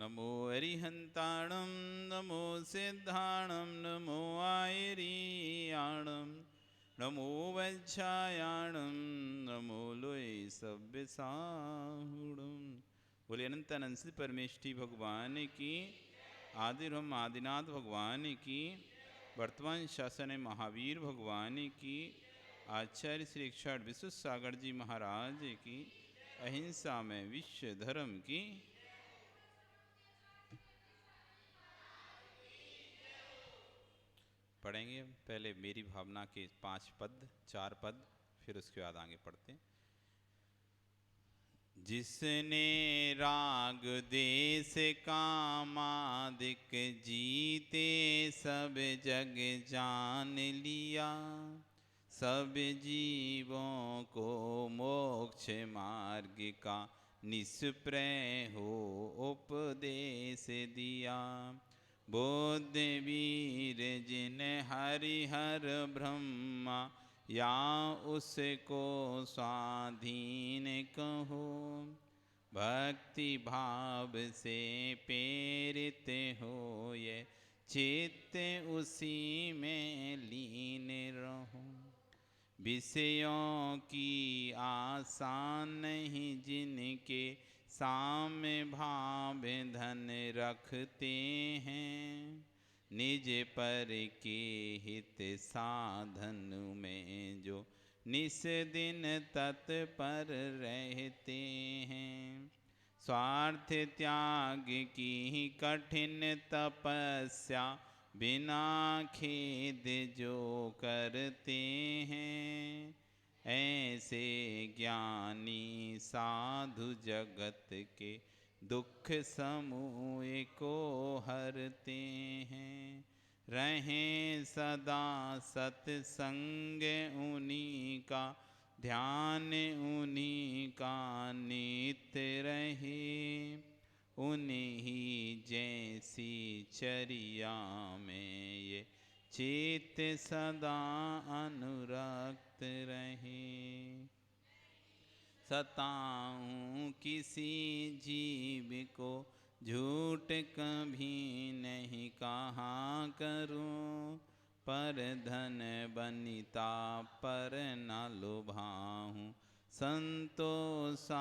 नमो अरिहंताणं नमो सिद्धाणं नमो आयरियाणं नमो वज्रायाणं नमो लोय सव्यसाहुणं। बोले अनंतानंद श्री परमेष्ठी भगवान की, आदिरम आदिनाथ भगवान की, वर्तमान शासन महावीर भगवान की, आचार्य श्री इक्षाट विश्व सागर जी महाराज की, अहिंसा में विश्व धर्म की। पढ़ेंगे पहले मेरी भावना के 5 पद 4 पद, फिर उसके बाद आगे पढ़ते हैं। जिसने राग देश कामादिक जीते सब जग जान लिया, सब जीवों को मोक्ष मार्ग का निष्प्रय हो उपदेश दिया। बुद्ध वीर जिन हरिहर ब्रह्मा या उसको स्वाधीन कहो, भक्ति भाव से प्रेरित हो ये चित्त उसी में लीन रहो। विषयों की आशा नहीं जिनके साम्य भाव धन रखते हैं, निज पर के हित साधन में जो निस दिन तत्पर रहते हैं। स्वार्थ त्याग की कठिन तपस्या बिना खेद जो करते हैं, ऐसे ज्ञानी साधु जगत के दुख समूह को हरते हैं। रहें सदा सत्संग उन्हीं का, ध्यान उन्हीं का नित्य रहे, उन्हीं जैसी चर्या में ये चित्त सदा अनुरक्त रहे। सताऊं किसी जीव को झूठ कभी नहीं कहा करूं, पर धन बनिता पर न लुभाऊं, संतोषामृत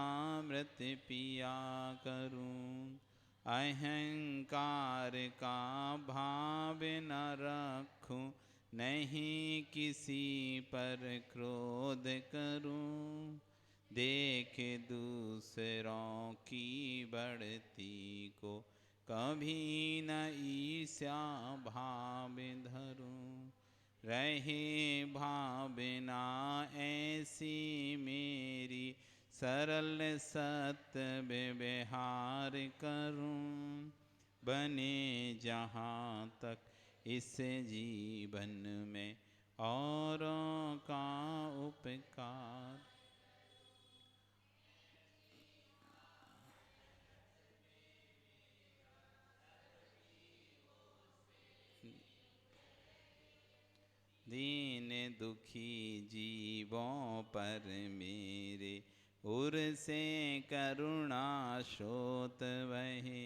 पिया करूं। अहंकार का भाव न रखूं, नहीं किसी पर क्रोध करूं, देख दूसरों की बढ़ती को कभी न ईर्ष्या भाव धरूं। रहे भावना ऐसी मेरी, सरल सत्य व्यवहार करूं, बने जहाँ तक इस जीवन में औरों का उपकार। दीन दुखी जीवों पर मेरे उर से करुणा स्रोत बहे,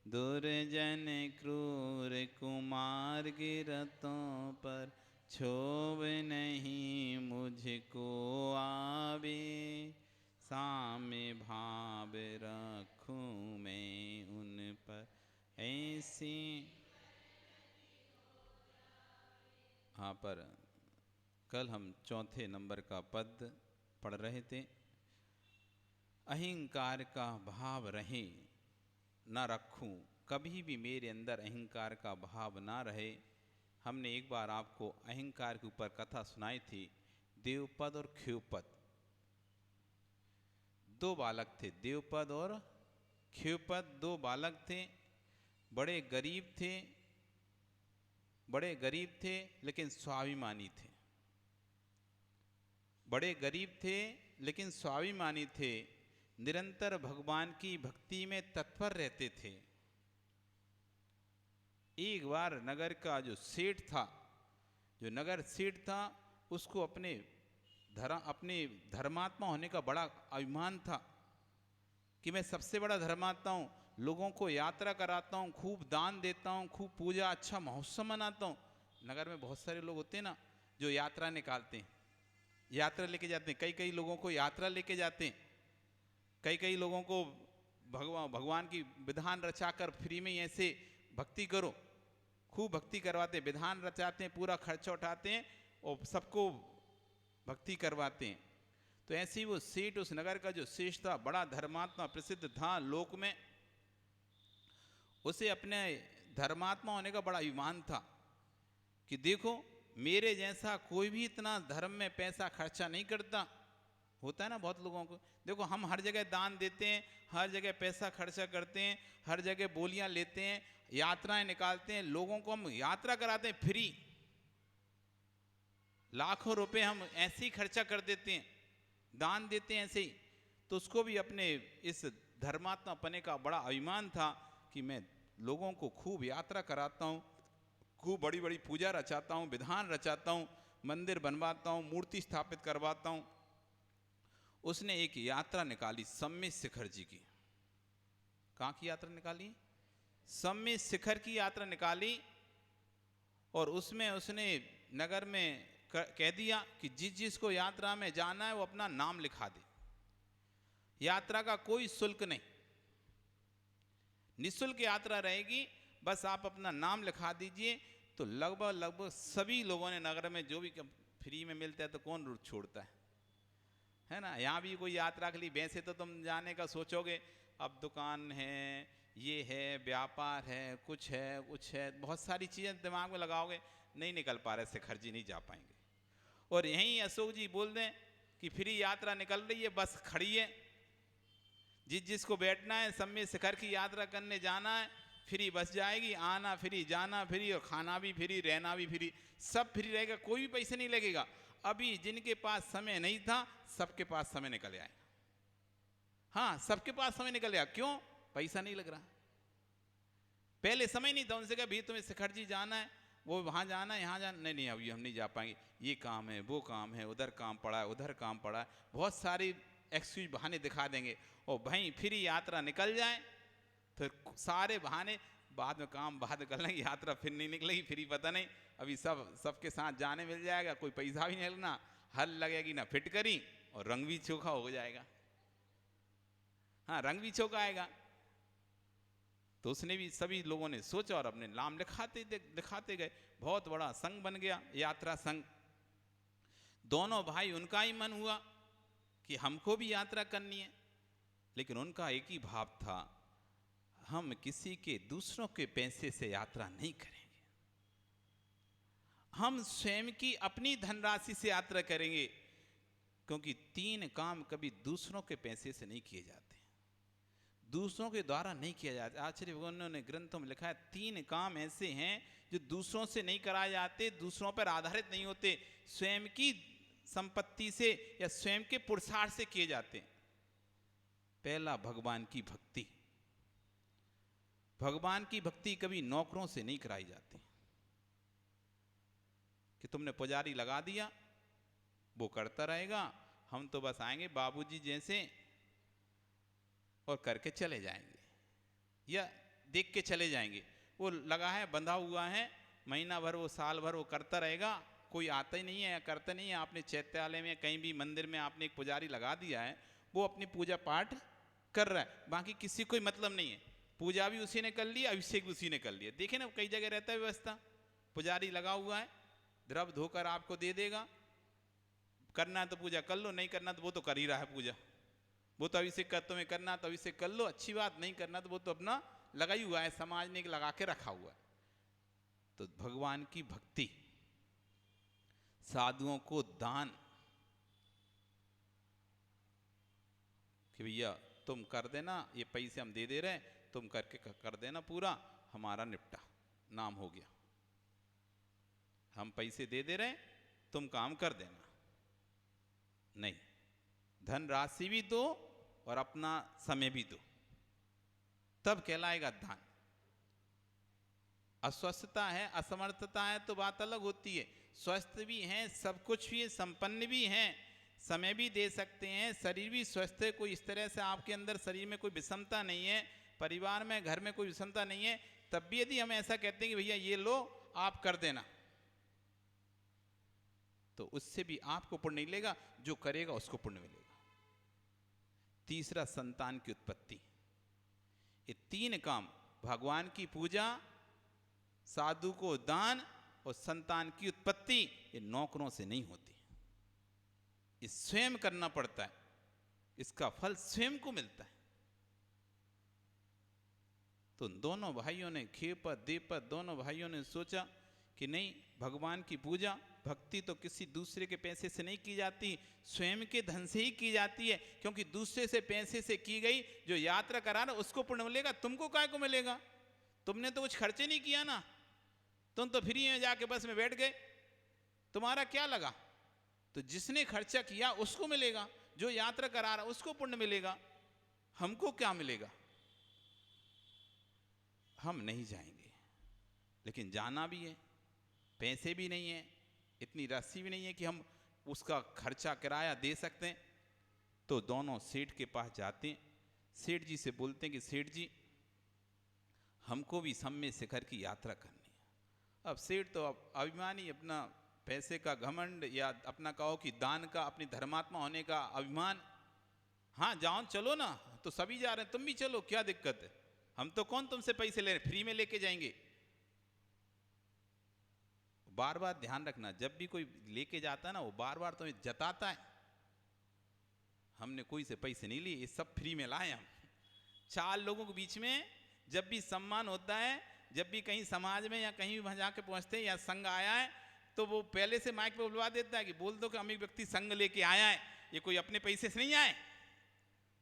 दुर्जन क्रूर कुमार गिरतों पर क्षोभ नहीं मुझको आवे। साम्य भाव रखूं मैं उन पर ऐसी। हाँ, पर कल हम 4 नंबर का पद पढ़ रहे थे। अहंकार का भाव रहे न रखूं, कभी भी मेरे अंदर अहंकार का भाव ना रहे। हमने एक बार आपको अहंकार के ऊपर कथा सुनाई थी, देवपद और ख्यूपद। 2 बालक थे, देवपद और ख्यूपद। 2 बालक थे, बड़े गरीब थे लेकिन स्वाभिमानी थे। बड़े गरीब थे लेकिन स्वाभिमानी थे, निरंतर भगवान की भक्ति में तत्पर रहते थे। एक बार नगर का जो नगर सेठ था, उसको अपने धर्मात्मा होने का बड़ा अभिमान था कि मैं सबसे बड़ा धर्मात्मा हूँ, लोगों को यात्रा कराता हूँ, खूब दान देता हूँ, खूब पूजा, अच्छा महोत्सव मनाता हूँ। नगर में बहुत सारे लोग होते हैं ना जो यात्रा निकालते हैं, यात्रा लेके जाते हैं, कई कई लोगों को यात्रा लेके जाते हैं, कई कई लोगों को भगवान की विधान रचाकर फ्री में ऐसे भक्ति करो, खूब भक्ति करवाते हैं, विधान रचाते हैं, पूरा खर्चा उठाते हैं और सबको भक्ति करवाते हैं। तो ऐसे ही वो सेठ, उस नगर का जो सेठ था, बड़ा धर्मात्मा प्रसिद्ध था लोक में, उसे अपने धर्मात्मा होने का बड़ा अभिमान था कि देखो मेरे जैसा कोई भी इतना धर्म में पैसा खर्चा नहीं करता। होता है ना बहुत लोगों को, देखो हम हर जगह दान देते हैं, हर जगह पैसा खर्चा करते हैं, हर जगह बोलियां लेते हैं, यात्राएं निकालते हैं, लोगों को हम यात्रा कराते हैं फ्री, लाखों रुपए हम ऐसे ही खर्चा कर देते हैं, दान देते हैं ऐसे ही। तो उसको भी अपने इस धर्मात्मा पने का बड़ा अभिमान था कि मैं लोगों को खूब यात्रा कराता हूँ, खूब बड़ी बड़ी पूजा रचाता हूँ, विधान रचाता हूँ, मंदिर बनवाता हूँ, मूर्ति स्थापित करवाता हूँ। उसने एक यात्रा निकाली सम्मेद शिखर जी की। कहाँ की यात्रा निकाली? सम्मेद शिखर की यात्रा निकाली। और उसमें उसने नगर में कह दिया कि जिस जिसको यात्रा में जाना है वो अपना नाम लिखा दे, यात्रा का कोई शुल्क नहीं, निःशुल्क यात्रा रहेगी, बस आप अपना नाम लिखा दीजिए। तो लगभग सभी लोगों ने, नगर में जो भी फ्री में मिलता है तो कौन रूट छोड़ता है ना। यहाँ भी कोई यात्रा के लिए, वैसे तो तुम जाने का सोचोगे, अब दुकान है, ये है, व्यापार है, कुछ है, बहुत सारी चीज़ें दिमाग में लगाओगे, नहीं निकल पा रहे, शिखर जी नहीं जा पाएंगे। और यहीं अशोक जी बोल दें कि फ्री यात्रा निकल रही है, बस खड़ी है, जिसको बैठना है सम्मेद शिखर की यात्रा करने जाना है, फ्री बस जाएगी, आना फ्री, जाना फ्री, और खाना भी फ्री, रहना भी फ्री, सब फ्री रहेगा, कोई भी पैसे नहीं लगेगा। अभी जिनके पास समय नहीं था, सबके पास समय निकल आएगा। हाँ, सबके पास समय निकल आया, क्यों? पैसा नहीं लग रहा। पहले समय नहीं था, उनसे कहा भाई तुम्हें शिखर जी जाना है, वो वहाँ जाना है, यहाँ जाना, नहीं अभी हम नहीं जा पाएंगे, ये काम है, वो काम है, उधर काम पड़ा है, उधर काम पड़ा है, बहुत सारी एक्सक्यूज बहाने दिखा देंगे। और भाई फिर यात्रा निकल जाए फिर सारे बहाने, बाद में काम बाद कर लेंगे, यात्रा फिर नहीं निकलेगी, फिर पता नहीं, अभी सबके साथ जाने मिल जाएगा, कोई पैसा भी नहीं लगना, हल लगेगी ना फिटकरी, और रंग भी चोखा हो जाएगा। हाँ, रंग भी चोखा आएगा। तो उसने भी, सभी लोगों ने सोचा और अपने नाम दिखाते गए, बहुत बड़ा संघ बन गया, यात्रा संघ। दोनों भाई, उनका ही मन हुआ कि हमको भी यात्रा करनी है, लेकिन उनका एक ही भाव था, हम किसी के, दूसरों के पैसे से यात्रा नहीं करेंगे, हम स्वयं की अपनी धनराशि से यात्रा करेंगे, क्योंकि 3 काम कभी दूसरों के पैसे से नहीं किए जाते, दूसरों के द्वारा नहीं किया जाता। आचार्य भगवान ने ग्रंथों में लिखा है 3 काम ऐसे हैं जो दूसरों से नहीं कराए जाते, दूसरों पर आधारित नहीं होते, स्वयं की संपत्ति से या स्वयं के पुरुषार्थ से किए जाते हैं। पहला, भगवान की भक्ति। भगवान की भक्ति कभी नौकरों से नहीं कराई जाती कि तुमने पुजारी लगा दिया, वो करता रहेगा, हम तो बस आएंगे बाबूजी जैसे और करके चले जाएंगे, या देख के चले जाएंगे, वो लगा है, बंधा हुआ है, महीना भर, वो साल भर वो करता रहेगा, कोई आता ही नहीं है या करता नहीं है। आपने चैत्यालय में, कहीं भी मंदिर में आपने एक पुजारी लगा दिया है, वो अपनी पूजा पाठ कर रहा है, बाकी किसी कोई मतलब नहीं है, पूजा भी उसी ने कर लिया, अभिषेक भी उसी ने कर लिया। देखे ना, कई जगह रहता है व्यवस्था, पुजारी लगा हुआ है, द्रव धोकर आपको दे देगा, करना है तो पूजा कर लो, नहीं करना तो वो तो कर ही रहा है पूजा, वो तो अभिषेक कर, तुम्हें करना तो अभिषेक कर लो, अच्छी बात, नहीं करना तो वो तो अपना लगा ही हुआ है, समाज ने लगा के रखा हुआ है। तो भगवान की भक्ति, साधुओं को दान, कि भैया तुम कर देना, ये पैसे हम दे दे रहे, तुम करके कर देना पूरा, हमारा निपटा, नाम हो गया, हम पैसे दे दे रहे, तुम काम कर देना। नहीं, धन राशि भी दो और अपना समय भी दो, तब कहलाएगा दान। अस्वस्थता है, असमर्थता है तो बात अलग होती है, स्वस्थ भी हैं, सब कुछ भी, संपन्न भी हैं, समय भी दे सकते हैं, शरीर भी स्वस्थ है, कोई इस तरह से आपके अंदर शरीर में कोई विषमता नहीं है, परिवार में, घर में कोई विषमता नहीं है, तब भी यदि हम ऐसा कहते हैं कि भैया ये लो आप कर देना, तो उससे भी आपको पुण्य नहीं मिलेगा, जो करेगा उसको पुण्य मिलेगा। तीसरा, संतान की उत्पत्ति। ये 3 काम, भगवान की पूजा, साधु को दान और संतान की उत्पत्ति, ये नौकरों से नहीं होती, ये स्वयं करना पड़ता है, इसका फल स्वयं को मिलता है। तो दोनों भाइयों ने, खेपत देपत दोनों भाइयों ने सोचा कि नहीं, भगवान की पूजा भक्ति तो किसी दूसरे के पैसे से नहीं की जाती, स्वयं के धन से ही की जाती है, क्योंकि दूसरे से पैसे से की गई जो यात्रा करा रहा उसको पुण्य मिलेगा, तुमको काय को मिलेगा? तुमने तो कुछ खर्चे नहीं किया ना, तुम तो फ्री में जाके बस में बैठ गए, तुम्हारा क्या लगा? तो जिसने खर्चा किया उसको मिलेगा, जो यात्रा करा रहा उसको पुण्य मिलेगा, हमको क्या मिलेगा? हम नहीं जाएंगे। लेकिन जाना भी है, पैसे भी नहीं है, इतनी राशि भी नहीं है कि हम उसका खर्चा किराया दे सकते हैं। तो दोनों सेठ के पास जाते हैं, सेठ जी से बोलते हैं कि सेठ जी, हमको भी सम्य शिखर की यात्रा करनी है। अब सेठ तो अब अभिमानी, अपना पैसे का घमंड, या अपना कहो कि दान का, अपनी धर्मात्मा होने का अभिमान, हाँ जाओ चलो ना, तो सभी जा रहे हैं, तुम भी चलो, क्या दिक्कत है, हम तो कौन तुमसे पैसे ले रहे, फ्री में लेके जाएंगे। बार बार ध्यान रखना, जब भी कोई लेके जाता है ना, वो बार बार तुम्हें जताता है, हमने कोई से पैसे नहीं लिए, ये सब फ्री में लाए हम। 4 लोगों के बीच में जब भी सम्मान होता है, जब भी कहीं समाज में या कहीं भी जाके पहुंचते हैं या संघ आया है, तो वो पहले से माइक पे बुलवा देता है कि बोल दो कि हम एक व्यक्ति संघ लेके आया है, ये कोई अपने पैसे से नहीं आए।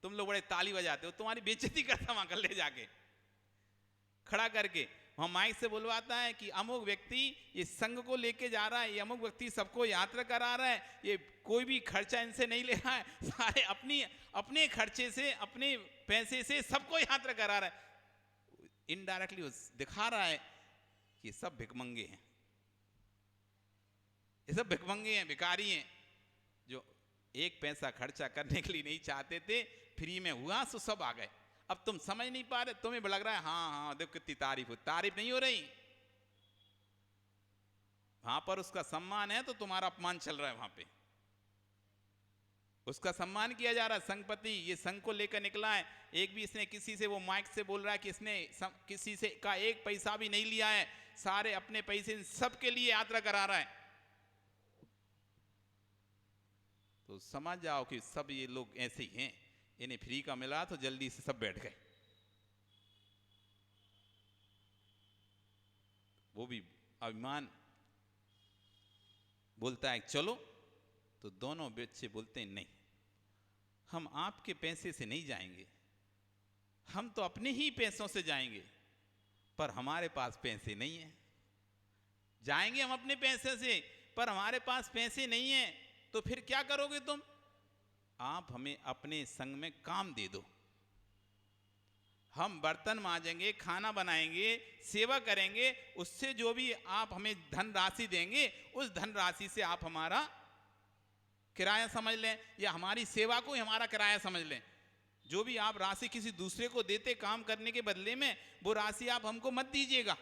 तुम लोग बड़े ताली बजाते हो, तुम्हारी बेइज्जती करता वहां कर ले जाके खड़ा करके, वहां माइक से बुलवाता है कि अमुक व्यक्ति ये संघ को लेके जा रहा है, ये अमुक व्यक्ति सबको यात्रा करा रहा है, ये कोई भी खर्चा इनसे नहीं ले रहा है, सारे अपने खर्चे से, अपने पैसे से सबको यात्रा करा रहा है। इनडायरेक्टली दिखा रहा है कि ये सब भिखमंगे हैं, ये सब भिखमंगे हैं, भिखारी हैं, जो एक पैसा खर्चा करने के लिए नहीं चाहते थे, फ्री में हुआ तो सब आ गए। अब तुम समझ नहीं पा रहे, तुम्हें लग रहा है हाँ हाँ देखो कितनी तारीफ हो, तारीफ नहीं हो रही, वहां पर उसका सम्मान है तो तुम्हारा अपमान चल रहा है, वहां पे उसका सम्मान किया जा रहा है। संघपति ये संघ को लेकर निकला है, एक भी इसने किसी से, वो माइक से बोल रहा है कि इसने किसी से का एक पैसा भी नहीं लिया है, सारे अपने पैसे सबके लिए यात्रा करा रहा है। तो समझ जाओ कि सब ये लोग ऐसे ही हैं, इन्हें फ्री का मिला तो जल्दी से सब बैठ गए। वो भी अभिमान बोलता है चलो, तो दोनों बच्चे बोलते हैं नहीं, हम आपके पैसे से नहीं जाएंगे, हम तो अपने ही पैसों से जाएंगे, पर हमारे पास पैसे नहीं है। जाएंगे हम अपने पैसे से, पर हमारे पास पैसे नहीं है, तो फिर क्या करोगे तुम? आप हमें अपने संग में काम दे दो, हम बर्तन मांजेंगे, खाना बनाएंगे, सेवा करेंगे, उससे जो भी आप हमें धन राशि देंगे, उस धन राशि से आप हमारा किराया समझ लें, या हमारी सेवा को ही हमारा किराया समझ लें। जो भी आप राशि किसी दूसरे को देते काम करने के बदले में, वो राशि आप हमको मत दीजिएगा,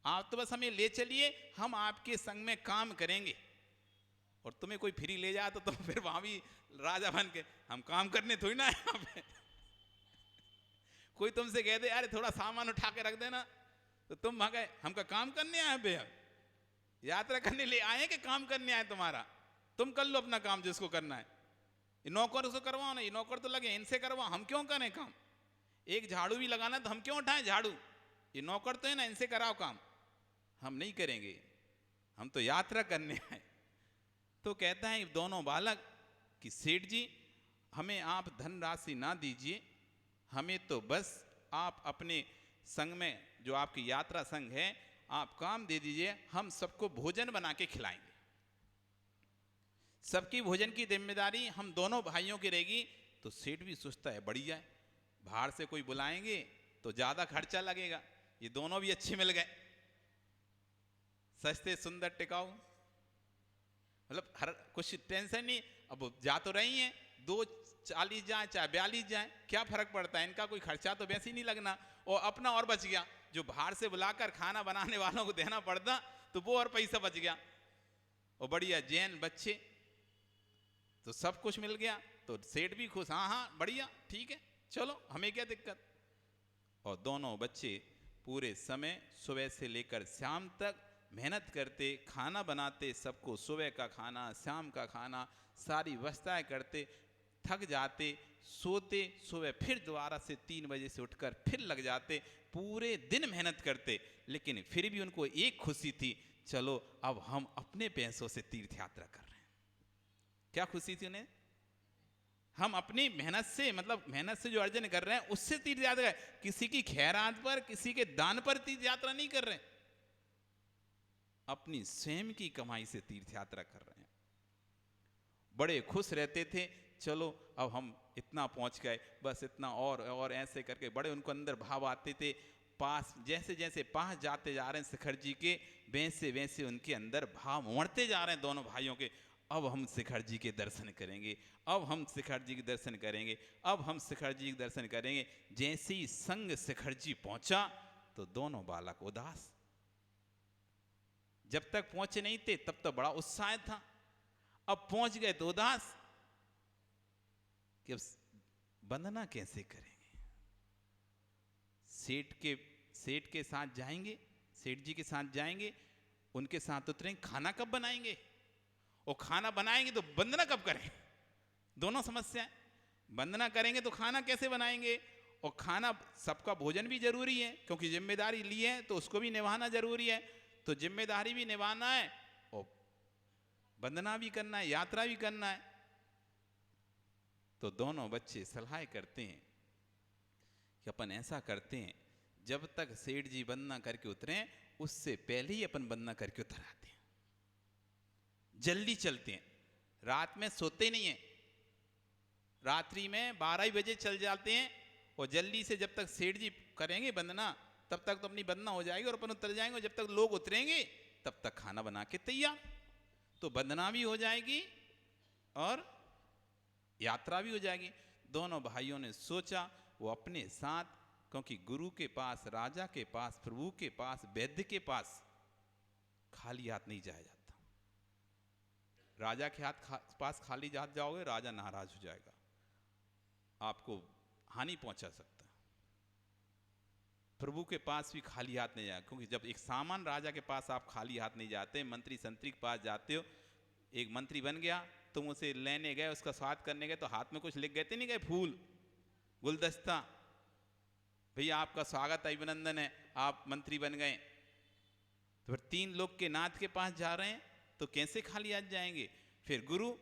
आप तो बस हमें ले चलिए, हम आपके संग में काम करेंगे। और तुम्हें कोई फ्री ले जाए तो तुम फिर वहां भी राजा बन के, हम काम करने थोड़ी ना है यहाँ पे। कोई तुमसे कह दे अरे थोड़ा सामान उठा के रख देना, तो तुम वहां गए, हमका काम करने आए भैया, यात्रा करने ले आए कि काम करने आए तुम्हारा? तुम कर लो अपना काम जिसको करना है, ये नौकर उसको करवाओ ना, ये नौकर तो लगे इनसे करवाओ, हम क्यों करें काम? एक झाड़ू भी लगाना तो हम क्यों उठाएं झाड़ू, ये नौकर तो है ना, इनसे कराओ काम। हम नहीं करेंगे, हम तो यात्रा करने आए। तो कहता है दोनों बालक कि सेठ जी हमें आप धनराशि ना दीजिए, हमें तो बस आप अपने संघ में जो आपकी यात्रा संघ है आप काम दे दीजिए, हम सबको भोजन बना के खिलाएंगे, सबकी भोजन की जिम्मेदारी हम दोनों भाइयों की रहेगी। तो सेठ भी सोचता है बढ़िया है, बाहर से कोई बुलाएंगे तो ज्यादा खर्चा लगेगा, ये दोनों भी अच्छे मिल गए, सस्ते सुंदर टिकाऊ, मतलब हर कुछ टेंशन नहीं। अब जा तो रही हैं, 2 40 जाए चाहे 42 जाए, क्या फर्क पड़ता है, इनका कोई खर्चा तो वैसे ही नहीं लगना, और अपना और बच गया। जो बाहर से बुलाकर खाना बनाने वालों को देना पड़ता तो वो और पैसा बच गया, और बढ़िया जैन बच्चे तो सब कुछ मिल गया, तो सेठ भी खुश, हाँ हाँ बढ़िया ठीक है चलो हमें क्या दिक्कत। और दोनों बच्चे पूरे समय सुबह से लेकर शाम तक मेहनत करते, खाना बनाते, सबको सुबह का खाना शाम का खाना सारी व्यवस्थाएं करते, थक जाते, सोते, सुबह फिर दोबारा से 3 बजे से उठकर फिर लग जाते, पूरे दिन मेहनत करते, लेकिन फिर भी उनको एक खुशी थी, चलो अब हम अपने पैसों से तीर्थ यात्रा कर रहे हैं। क्या खुशी थी उन्हें, हम अपनी मेहनत से, मतलब मेहनत से जो अर्जन कर रहे हैं उससे तीर्थ यात्रा, किसी की खैरात पर, किसी के दान पर तीर्थ यात्रा नहीं कर रहे, अपनी स्वयं की कमाई से तीर्थ यात्रा कर रहे हैं। बड़े खुश रहते थे, चलो अब हम इतना पहुंच गए, बस इतना, और ऐसे करके बड़े उनको अंदर भाव आते थे। पास जैसे जैसे पास जाते जा रहे हैं शिखर जी के, वैसे वैसे उनके अंदर भाव उमड़ते जा रहे हैं दोनों भाइयों के, अब हम शिखर जी के दर्शन करेंगे, अब हम शिखर जी के दर्शन करेंगे, अब हम शिखर जी के दर्शन करेंगे। जैसे ही संग शिखर जी पहुंचा तो दोनों बालक उदास, जब तक पहुंचे नहीं थे तब तो बड़ा उत्साह था, अब पहुंच गए तो उदास कि अब वंदना कैसे करेंगे। सेठ के साथ जाएंगे, सेठ जी के साथ जाएंगे, उनके साथ उतरेंगे, खाना कब बनाएंगे, और खाना बनाएंगे तो वंदना कब करें, दोनों समस्या। वंदना करेंगे तो खाना कैसे बनाएंगे, और खाना सबका भोजन भी जरूरी है, क्योंकि जिम्मेदारी ली है तो उसको भी निभाना जरूरी है, तो जिम्मेदारी भी निभाना है और वंदना भी करना है, यात्रा भी करना है। तो दोनों बच्चे सलाह करते हैं कि अपन ऐसा करते हैं, जब तक सेठ जी वंदना करके उतरे उससे पहले ही अपन वंदना करके उतर आते हैं, जल्दी चलते हैं, रात में सोते नहीं हैं, रात्रि में 12 बजे चल जाते हैं, और जल्दी से जब तक सेठ जी करेंगे वंदना तब तक तो अपनी वंदना हो जाएगी और अपन उतर जाएंगे, और जब तक लोग उतरेंगे तब तक खाना बना के तैयार, तो वंदना भी हो जाएगी और यात्रा भी हो जाएगी। दोनों भाइयों ने सोचा वो अपने साथ, क्योंकि गुरु के पास, राजा के पास, प्रभु के पास, वैद्य के पास खाली हाथ नहीं जाया जाता। राजा के पास खाली हाथ जाओगे राजा नाराज हो जाएगा, आपको हानि पहुंचा सकता। प्रभु के पास भी खाली हाथ नहीं जाएगा, क्योंकि जब एक सामान राजा के पास आप खाली हाथ नहीं जाते, मंत्री संतरी के पास जाते हो, एक मंत्री बन गया, तुम उसे लेने गए, उसका स्वागत करने गए, तो हाथ में कुछ लिख गए थे नहीं गए, फूल गुलदस्ता, भैया आपका स्वागत है, अभिनंदन है, आप मंत्री बन गए। तो फिर 3 लोग के नाथ के पास जा रहे हैं तो कैसे खाली हाथ जाएंगे। फिर गुरु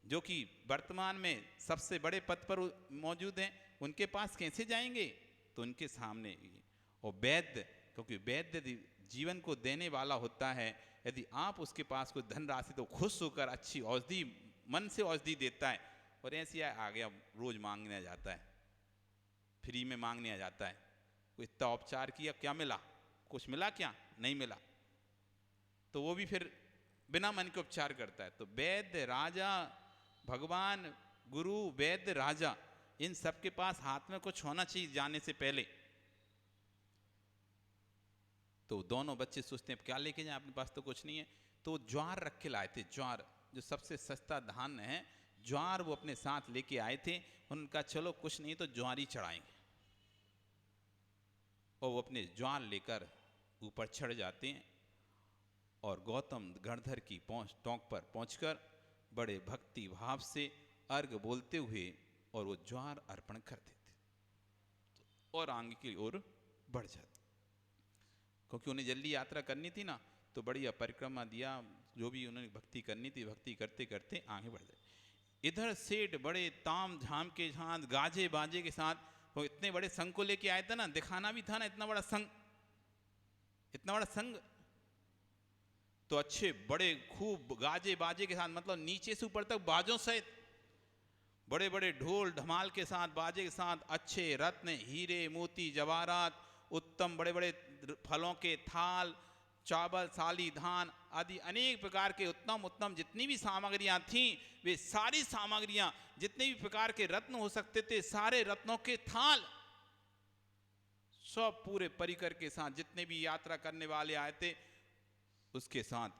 जो कि वर्तमान में सबसे बड़े पद पर मौजूद हैं, उनके पास कैसे जाएंगे, तो उनके सामने, और वैद्य, क्योंकि वैद्य जीवन को देने वाला होता है, यदि आप उसके पास कोई धनराशि तो खुश होकर अच्छी औषधि, मन से औषधि देता है, और ऐसी आ गया रोज मांगने आ जाता है, फ्री में मांगने आ जाता है, कोई इतना उपचार किया क्या मिला, कुछ मिला क्या, नहीं मिला, तो वो भी फिर बिना मन के उपचार करता है। तो वैद्य, राजा, भगवान, गुरु, वैद्य, राजा, इन सब के पास हाथ में कुछ होना चाहिए जाने से पहले। तो दोनों बच्चे सोचते हैं क्या लेके जाएं, अपने पास तो कुछ नहीं है, तो ज्वार रख के लाए थे, ज्वार जो सबसे सस्ता धान है, ज्वार वो अपने साथ लेके आए थे। उनका चलो कुछ नहीं तो ज्वार ही चढ़ाएंगे, और वो अपने ज्वार लेकर ऊपर चढ़ जाते हैं, और गौतम गणधर की टोंक पर पहुंचकर बड़े भक्ति भाव से अर्घ बोलते हुए और वो ज्वार अर्पण कर देते, और आगे की ओर बढ़ जाते, क्योंकि उन्हें जल्दी यात्रा करनी थी ना, तो बढ़िया परिक्रमा दिया, जो भी उन्होंने भक्ति करनी थी, भक्ति करते करते आगे बढ़ गए। इधर सेठ बड़े ताम झाम के साथ, गाजे बाजे के साथ, वो इतने बड़े संघ को लेके आए थे ना, दिखाना भी था ना इतना बड़ा संघ, इतना बड़ा संघ, तो अच्छे बड़े खूब गाजे बाजे के साथ, मतलब नीचे से ऊपर तक बाजों सहित, बड़े बड़े ढोल ढमाल के साथ, बाजे के साथ, अच्छे रत्न, हीरे, मोती, जवाहरात, उत्तम बड़े बड़े फलों के थाल, चावल, साली, धान आदि अनेक प्रकार के उत्तम उत्तम जितनी भी सामग्रियां थीं, वे सारी सामग्रियां, जितने भी प्रकार के रत्न हो सकते थे, सारे रत्नों के थाल, सब पूरे परिकर के साथ जितने भी यात्रा करने वाले आए थे उसके साथ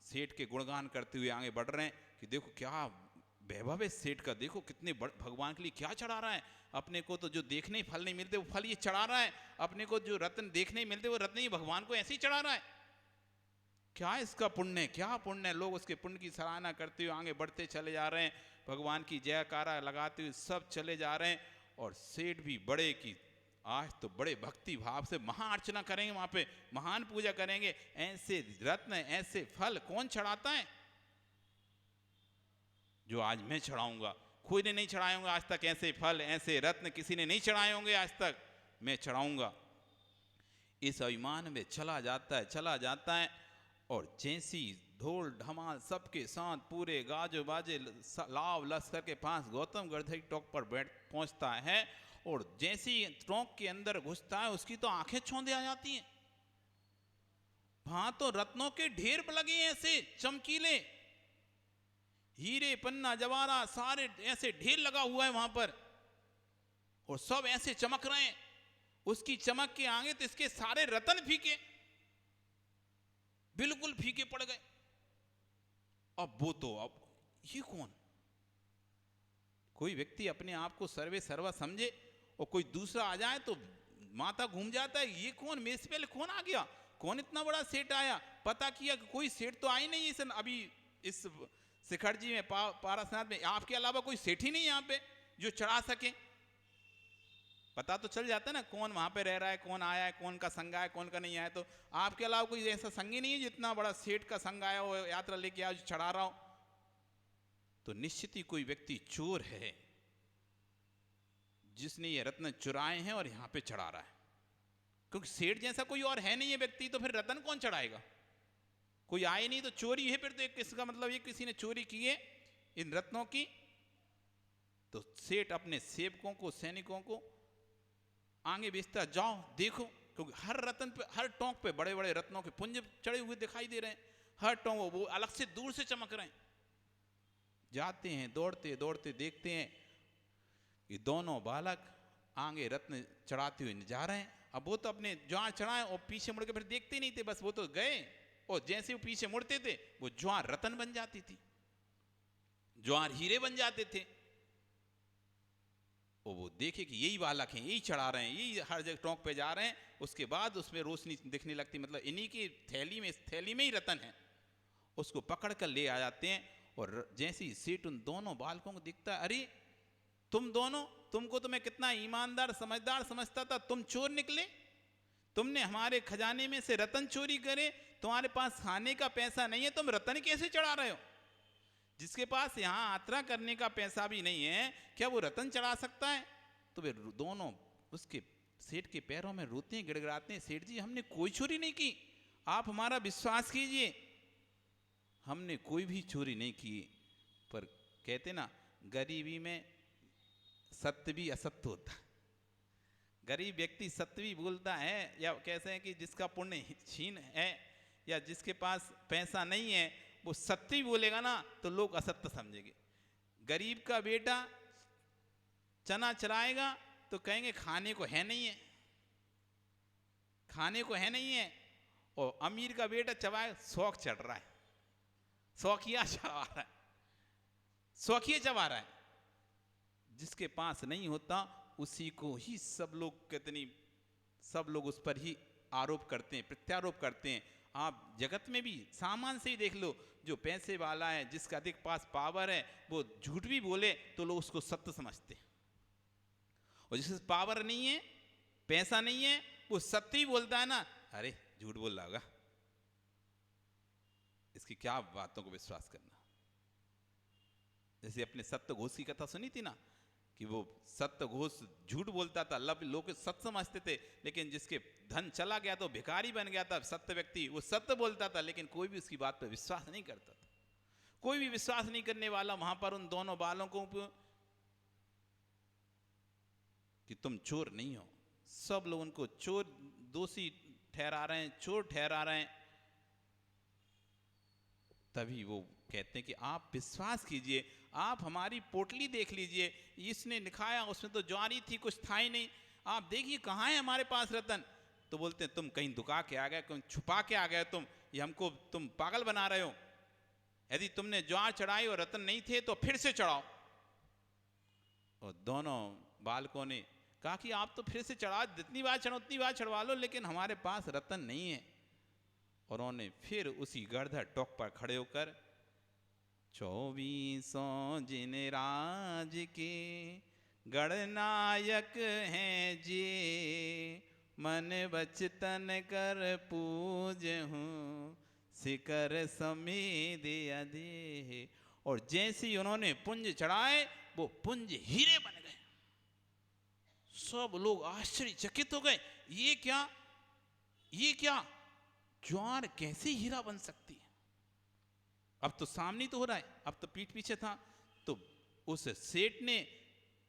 सेठ के गुणगान करते हुए आगे बढ़ रहे हैं कि देखो क्या वैभव है सेठ का, देखो कितने भगवान के लिए क्या चढ़ा रहा है। अपने को तो जो देखने ही फल नहीं मिलते वो फल ये चढ़ा रहा है, अपने को जो रत्न देखने ही मिलते वो रत्न ही भगवान को ऐसे ही चढ़ा रहा है। क्या इसका पुण्य, क्या पुण्य है। लोग उसके पुण्य की सराहना करते हुए आगे बढ़ते चले जा रहे हैं, भगवान की जयकारा लगाते हुए सब चले जा रहे हैं। और सेठ भी बड़े की आज तो बड़े भक्ति भाव से महाअर्चना करेंगे, वहां पे महान पूजा करेंगे। ऐसे रत्न ऐसे फल कौन चढ़ाता है जो आज मैं चढ़ाऊंगा। कोई ने नहीं चढ़ाए होंगे आज तक ऐसे फल, ऐसे रत्न किसी ने नहीं चढ़ाए होंगे आज तक, मैं चढ़ाऊंगा। इस अभिमान में चला जाता है। और जैसी ढोल ढमाल सबके साथ पूरे गाजो बाजे लाव लश्कर के पास गौतम गढ़ई टोक पर पहुंचता है, और जैसी टोक के अंदर घुसता है उसकी तो आंखें चौंधे आ जाती हैं। वहां तो रत्नों के ढेर लगे ऐसे चमकीले, हीरे पन्ना जवारा सारे ऐसे ढेर लगा हुआ है वहां पर, और सब ऐसे चमक रहे हैं। उसकी चमक के आगे तो इसके सारे रत्न फीके, बिल्कुल फीके पड़ गए। अब ये कौन, कोई व्यक्ति अपने आप को सर्वे सर्वा समझे और कोई दूसरा आ जाए तो माथा घूम जाता है। ये कौन, मेरे से पहले कौन आ गया, कौन इतना बड़ा सेठ आया। पता किया कि कोई सेठ तो आई नहीं है अभी इस शिखर जी में, पारसनाथ में आपके अलावा कोई सेठ ही नहीं यहाँ पे जो चढ़ा सके। पता तो चल जाता है ना कौन वहां पे रह रहा है, कौन आया है, कौन का संग आया, कौन का नहीं आया। तो आपके अलावा कोई ऐसा संग ही नहीं है जितना बड़ा सेठ का संग आया हो, यात्रा लेके आया, जो चढ़ा रहा हो। तो निश्चित ही कोई व्यक्ति चोर है जिसने ये रत्न चुराए हैं और यहां पे चढ़ा रहा है, क्योंकि सेठ जैसा कोई और है नहीं है व्यक्ति, तो फिर रत्न कौन चढ़ाएगा। कोई आए नहीं तो चोरी है फिर तो। किसका मतलब ये किसी ने चोरी की है इन रत्नों की। तो सेठ अपने सेवकों को, सैनिकों को आगे भेजता, जाओ देखो, क्योंकि हर रत्न पे, हर टोंक पे बड़े बड़े रत्नों के पुंज चढ़े हुए दिखाई दे रहे हैं। हर टोंक वो अलग से दूर से चमक रहे हैं। जाते हैं, दौड़ते दौड़ते देखते हैं ये दोनों बालक आगे रत्न चढ़ाते हुए जा रहे हैं। अब वो तो अपने ज्वार चढ़ाए और पीछे मुड़ के फिर देखते नहीं थे, बस वो तो गए, और जैसे वो पीछे मुड़ते थे वो ज्वार रत्न बन जाती थी, ज्वार हीरे बन जाते थे। और वो देखे कि यही बालक हैं, यही चढ़ा रहे हैं, यही हर जगह टोंक पे जा रहे हैं। उसके बाद उसमें रोशनी दिखने लगती, मतलब इन्हीं की थैली में ही रत्न है। उसको पकड़ कर ले आ जाते हैं। और जैसे ही सेठ उन दोनों बालकों को दिखता है, अरे तुम दोनों, तुमको तो मैं कितना ईमानदार समझदार समझता था, तुम चोर निकले। तुमने हमारे खजाने में से रत्न चोरी करे, तुम्हारे पास खाने का पैसा नहीं है, तुम रत्न कैसे चढ़ा रहे हो। जिसके पास यहाँ यात्रा करने का पैसा भी नहीं है, क्या वो रत्न चढ़ा सकता है। तो वे दोनों उसके सेठ के पैरों में रोते हैं, गिड़गिड़ाते हैं, सेठ जी हमने कोई चोरी नहीं की, आप हमारा विश्वास कीजिए, हमने कोई भी चोरी नहीं की। पर कहते ना, गरीबी में सत्य भी असत्य होता है। गरीब व्यक्ति सत्य भी बोलता है, या कैसे हैं कि जिसका पुण्य छीन है या जिसके पास पैसा नहीं है वो सत्य ही बोलेगा ना तो लोग असत्य समझेंगे। गरीब का बेटा चना चराएगा तो कहेंगे खाने को है नहीं है, खाने को है नहीं है। और अमीर का बेटा चबाए, शौक चढ़ रहा है, शौकिया चबा रहा है, शौकिया चबा रहा है। जिसके पास नहीं होता उसी को ही सब लोग उस पर ही आरोप करते हैं, प्रत्यारोप करते हैं। आप जगत में भी सामान से ही देख लो, जो पैसे वाला है, जिसका अधिक पास पावर है, वो झूठ भी बोले तो लोग उसको सत्य समझते हैं। और जिसके पावर नहीं है, पैसा नहीं है, वो सत्य ही बोलता है ना, अरे झूठ बोल रहा होगा, इसकी क्या बातों को विश्वास करना। जैसे अपने सत्य घोष की कथा सुनी थी ना, कि वो सत्य घोष झूठ बोलता था, लोग सत्य समझते थे, लेकिन जिसके धन चला गया तो भिखारी बन गया था सत्य व्यक्ति, वो सत्य बोलता था लेकिन कोई भी उसकी बात पर विश्वास नहीं करता था। कोई भी विश्वास नहीं करने वाला वहां पर उन दोनों बालकों को कि तुम चोर नहीं हो, सब लोग उनको चोर दोषी ठहरा रहे हैं, चोर ठहरा रहे हैं। तभी वो कहते हैं कि आप विश्वास कीजिए, आप हमारी पोटली देख लीजिए, इसने लिखाया उसमें तो ज्वारी थी, कुछ था ही नहीं, आप देखिए कहाँ है हमारे पास रतन। तो बोलते हैं तुम कहीं दुका के आ गए, कहीं छुपा के आ गए, ये हमको तुम पागल बना रहे हो। यदि तुमने ज्वार चढ़ाई और रतन नहीं थे तो फिर से चढ़ाओ। और दोनों बालकों ने कहा कि आप तो फिर से चढ़ा, जितनी बार चढ़ो उतनी बार चढ़वा लो, लेकिन हमारे पास रतन नहीं है। और उन्होंने फिर उसी गढ़धर टोक पर खड़े होकर 2400 जिन राज के गणनायक हैं जी, मन बचतन कर पूज हूँ शिखर समीध अधे। और जैसे ही उन्होंने पुंज चढ़ाए वो पुंज हीरे बन गए। सब लोग आश्चर्यचकित हो गए, ये क्या ज्वार कैसे हीरा बन सकती है। अब तो सामने तो हो रहा है, अब तो पीठ पीछे था। तो उस सेठ ने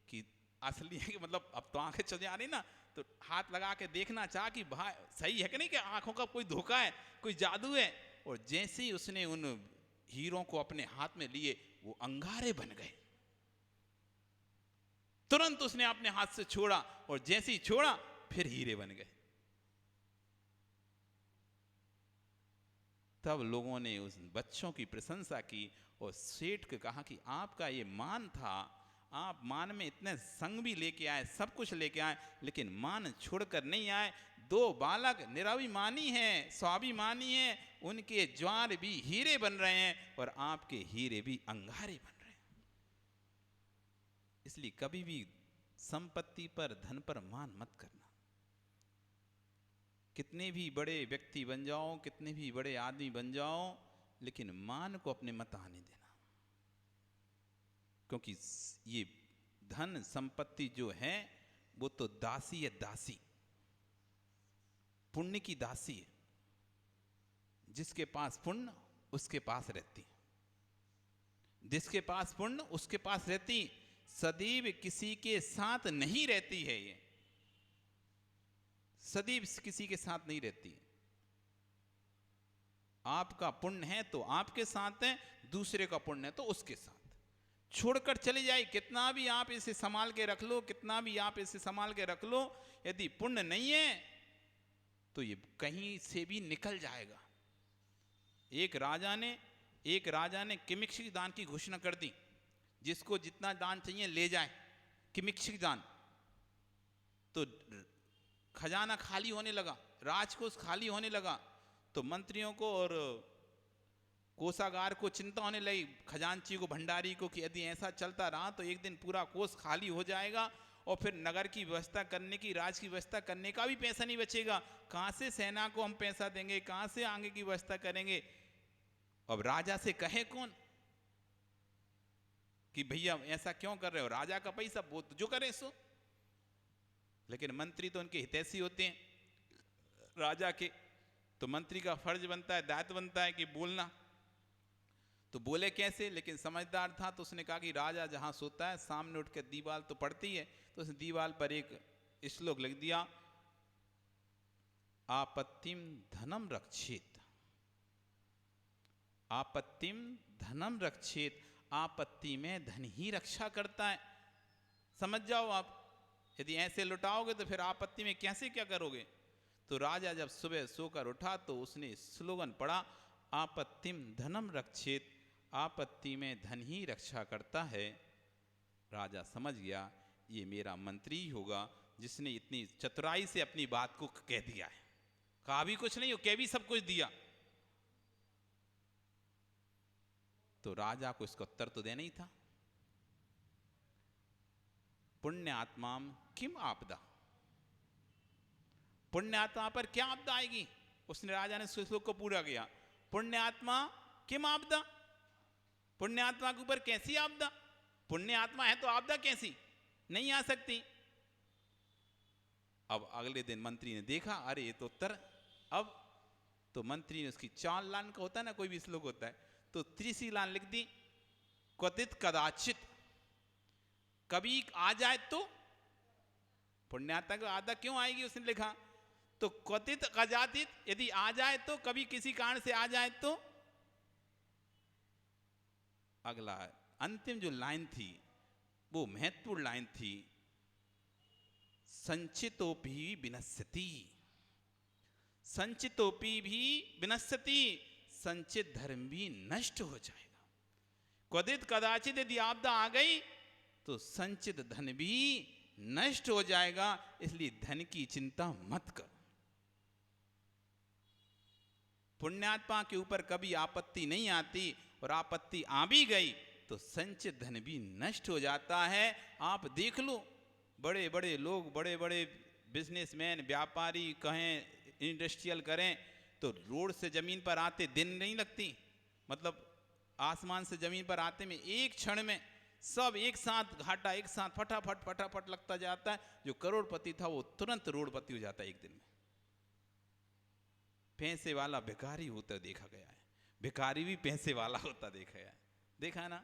कि असली है कि मतलब अब तो आंखें चल जा रही ना, तो हाथ लगा के देखना चाहा कि भाई सही है कि नहीं, कि आंखों का कोई धोखा है, कोई जादू है। और जैसे ही उसने उन हीरों को अपने हाथ में लिए वो अंगारे बन गए। तुरंत उसने अपने हाथ से छोड़ा और जैसे ही छोड़ा फिर हीरे बन गए। तब लोगों ने उस बच्चों की प्रशंसा की और सेठ को कहा कि आपका ये मान था, आप मान में इतने संग भी लेके आए, सब कुछ लेके आए, लेकिन मान छोड़कर नहीं आए। 2 बालक निराभिमानी हैं, स्वाभिमानी हैं, उनके ज्वार भी हीरे बन रहे हैं और आपके हीरे भी अंगारे बन रहे हैं। इसलिए कभी भी संपत्ति पर, धन पर मान मत करना। कितने भी बड़े व्यक्ति बन जाओ, कितने भी बड़े आदमी बन जाओ, लेकिन मान को अपने मत आने देना। क्योंकि ये धन संपत्ति जो है वो तो दासी है, दासी, पुण्य की दासी है। जिसके पास पुण्य उसके पास रहती, जिसके पास पुण्य उसके पास रहती, सदैव किसी के साथ नहीं रहती है। ये सदैव किसी के साथ नहीं रहती। आपका पुण्य है तो आपके साथ है, दूसरे का पुण्य है तो उसके साथ। छोड़कर चले जाए, कितना भी आप इसे संभाल के रख लो, कितना भी आप इसे संभाल के रख लो, यदि पुण्य नहीं है तो ये कहीं से भी निकल जाएगा। एक राजा ने किमिक्षिक दान की घोषणा कर दी, जिसको जितना दान चाहिए ले जाए, किमिक्षिक दान। तो खजाना खाली होने लगा, राजकोष खाली होने लगा। तो मंत्रियों को और कोषागार को चिंता होने लगी, खजांची को, भंडारी को, कि यदि ऐसा चलता रहा तो एक दिन पूरा कोष खाली हो जाएगा और फिर नगर की व्यवस्था करने की, राज की व्यवस्था करने का भी पैसा नहीं बचेगा। कहाँ से सेना को हम पैसा देंगे, कहाँ से आगे की व्यवस्था करेंगे। अब राजा से कहे कौन कि भैया ऐसा क्यों कर रहे हो, राजा का पैसा वो जो करे सो। लेकिन मंत्री तो उनके हितैषी होते हैं राजा के, तो मंत्री का फर्ज बनता है, दायित्व बनता है कि बोलना। तो बोले कैसे, लेकिन समझदार था तो उसने कहा कि राजा जहां सोता है सामने उठ के दीवार तो पड़ती है, तो उसने दीवार पर एक श्लोक लिख दिया, आपत्तिम धनम रक्षेत, आपत्तिम धनम रक्षेत, आपत्ति में धन ही रक्षा करता है। समझ जाओ आप, यदि ऐसे लुटाओगे तो फिर आपत्ति में कैसे क्या करोगे। तो राजा जब सुबह सोकर उठा तो उसने स्लोगन पढ़ा, आपत्तिम धनम रक्षेत, आपत्ति में धन ही रक्षा करता है। राजा समझ गया ये मेरा मंत्री ही होगा जिसने इतनी चतुराई से अपनी बात को कह दिया है। कहा भी कुछ नहीं, कह भी सब कुछ दिया। तो राजा को इसका उत्तर तो देना ही था। पुण्य आत्मा किम आपदा, पुण्य आत्मा पर क्या आपदा आएगी। उसने, राजा ने श्लोक को पूरा किया, पुण्य आत्मा किम आपदा, पुण्य आत्मा के ऊपर कैसी आपदा, पुण्य आत्मा है तो आपदा कैसी, नहीं आ सकती। अब अगले दिन मंत्री ने देखा, अरे ये तो उत्तर, अब तो मंत्री ने उसकी 4 लाइन का होता है ना, कोई भी श्लोक होता है, तो 3 लाइन लिख दी, क्वचित कदाचित, कभी आ जाए तो, पुण्यात्मा को आधा क्यों आएगी उसने लिखा, तो क्वचित कदाचित, यदि आ जाए तो, कभी किसी कारण से आ जाए तो, अगला अंतिम जो लाइन थी वो महत्वपूर्ण लाइन थी, संचितोपि विनश्यति, संचितोपि भी विनश्यति, संचित धर्म भी नष्ट हो जाएगा। क्वचित कदाचित यदि आपदा आ गई तो संचित धन भी नष्ट हो जाएगा, इसलिए धन की चिंता मत करो। पुण्यात्मा के ऊपर कभी आपत्ति नहीं आती, और आपत्ति आ भी गई तो संचित धन भी नष्ट हो जाता है। आप देख लो, बड़े बड़े लोग, बड़े बड़े बिजनेसमैन, व्यापारी कहें, इंडस्ट्रियल करें, तो रोड से ज़मीन पर आते दिन नहीं लगती, मतलब आसमान से ज़मीन पर आते में एक क्षण में सब एक साथ घाटा, एक साथ फटाफट फटाफट लगता जाता है। जो करोड़पति था वो तुरंत करोड़पति हो जाता है एक दिन में। पैसे वाला भिखारी होता देखा गया है, भिखारी भी पैसे वाला होता देखा है, देखा ना।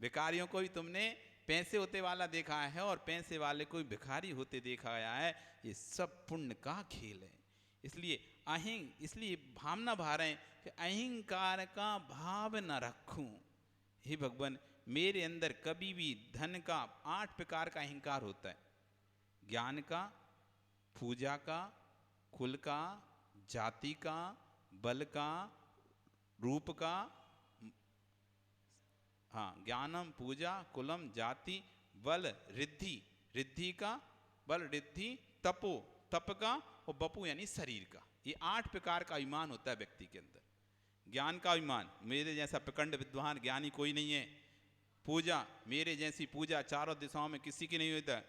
भिखारियों को भी तुमने पैसे होते वाला देखा है और पैसे वाले को भी भिखारी होते देखा गया है। ये सब पुण्य का खेल है। इसलिए भावना भा रहे हैं कि अहंकार का भाव न रखूं। हे भगवान, मेरे अंदर कभी भी धन का 8 प्रकार का अहंकार होता है, ज्ञान का, पूजा का, कुल का, जाति का, बल का, रूप का, हाँ, ज्ञानम, पूजा, कुलम, जाति, बल, रिद्धि, रिद्धि का, बल, रिद्धि, तपो, तप का, और बपू यानी शरीर का। ये 8 प्रकार का अभिमान होता है व्यक्ति के अंदर। ज्ञान का अभिमान, मेरे जैसा प्रकांड विद्वान ज्ञानी कोई नहीं है। पूजा, मेरे जैसी पूजा चारों दिशाओं में किसी की नहीं होता।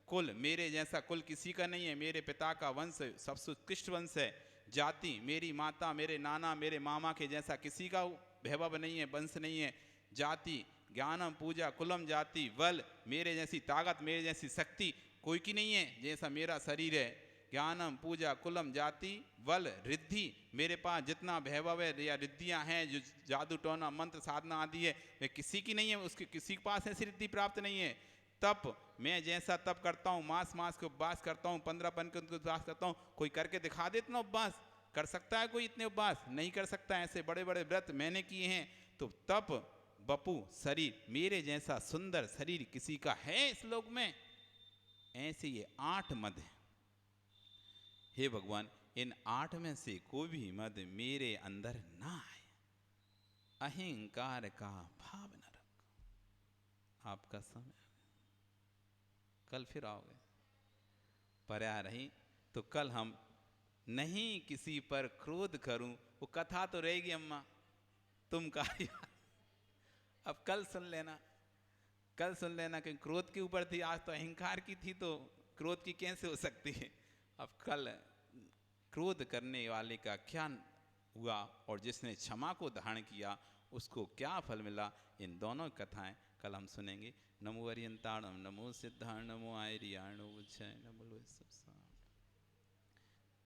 कुल, मेरे जैसा कुल किसी का नहीं है, मेरे पिता का वंश सबसे उत्कृष्ट वंश है। जाति, मेरी माता, मेरे नाना, मेरे मामा के जैसा किसी का वैभव नहीं है, वंश नहीं है। जाति, ज्ञानम, पूजा, कुलम, जाति, बल, मेरे जैसी ताकत, मेरे जैसी शक्ति कोई की नहीं है जैसा मेरा शरीर है। ज्ञानम, पूजा, कुलम, जाति, बल, रिद्धि, मेरे पास जितना वैभव है या रिद्धियाँ हैं, जो जादू टोना मंत्र साधना आदि है, वे किसी की नहीं है, उसके किसी के पास ऐसी रिद्धि प्राप्त नहीं है। तप, मैं जैसा तप करता हूँ, मास मास के उपवास करता हूँ, 15 के उपवास करता हूँ, कोई करके दिखा दे इतना उपवास, कर सकता है कोई इतने उपवास? नहीं कर सकता। ऐसे बड़े बड़े व्रत मैंने किए हैं। तो तप, बपू, शरीर, मेरे जैसा सुंदर शरीर किसी का है इस लोक में? ऐसे ये 8 मद हैं। हे भगवान, इन 8 में से कोई भी मद मेरे अंदर ना आए, अहंकार का भाव न रखो। आपका समय कल फिर आओगे, पर्याय रही तो कल हम नहीं किसी पर क्रोध करूं, वो कथा तो रहेगी अम्मा, तुम कार्य अब कल सुन लेना, कल सुन लेना कि क्रोध के ऊपर थी, आज तो अहंकार की थी, तो क्रोध की कैसे हो सकती है। अब कल क्रोध करने वाले का क्या हुआ और जिसने क्षमा को धारण किया उसको क्या फल मिला, इन दोनों कथाएं कल हम सुनेंगे। नमो अरियंताणम, नमो सिद्धाण, नमो आयरियाणो, जय नमो सब।